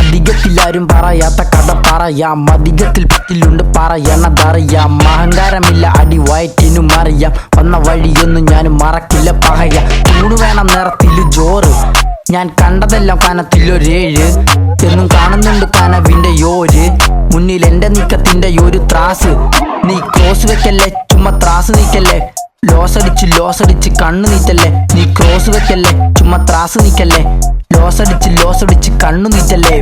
അധികത്തിലാരും പറയാത്ത കഥ പറയാം, അധികത്തിൽ പത്തിലുണ്ട് പറയണതറിയാം. അഹങ്കാരമില്ല അടി വയറ്റിനും അറിയാം, വന്ന വഴിയൊന്നും ഞാനും മറക്കില്ല പകയ. ചൂട് വേണം നിറത്തില് ജോറ്, ഞാൻ കണ്ടതെല്ലാം കനത്തിലൊരേഴ്. എന്നും കാണുന്നുണ്ട് കനവിന്റെ യോര്, മുന്നിൽ എന്റെ നീക്കത്തിന്റെ ഒരു ത്രാസ്. നീ ക്രോസ് വെക്കല്ലേ, ചുമ്മാ ത്രാസ് നീക്കല്ലേ. ലോസടിച്ച് കണ്ണു നീറ്റല്ലേ. നീ ക്രോസ് വെക്കല്ലേ, ചുമ്മാ ത്രാസ് നീക്കല്ലേ. ലോസടിച്ച് കണ്ണു നീറ്റല്ലേ.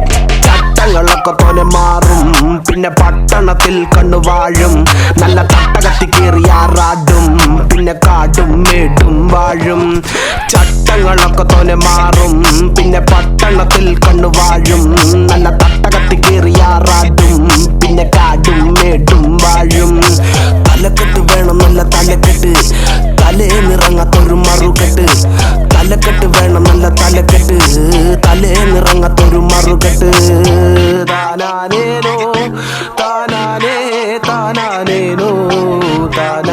ചട്ടങ്ങളൊക്കെ പോലെ മാറും, പിന്നെ പട്ടണത്തിൽ കണ്ണു വാഴും. നല്ല തട്ടകത്തി കേറിയാറാടും, പിന്നെ കാടും മേടും വാഴും. ചട്ടങ്ങളൊക്കെ തോനെ മാറും, പിന്നെ പട്ടണത്തിൽ കണ്ണു വാഴും. നല്ല തട്ടകത്തി കേറിയാറാടും, പിന്നെ കാടും മേടും വാഴും. തലക്കെട്ട് വേണം നല്ല തലക്കെട്ട്, തലേന്നിറങ്ങാത്തൊരു മറുകെട്ട്. തലക്കെട്ട് വേണം നല്ല തലക്കെട്ട്, തലേന്നിറങ്ങാത്തൊരു മറുകെട്ട്. താനാനേനോ താനാനേ താനാനേനോ താന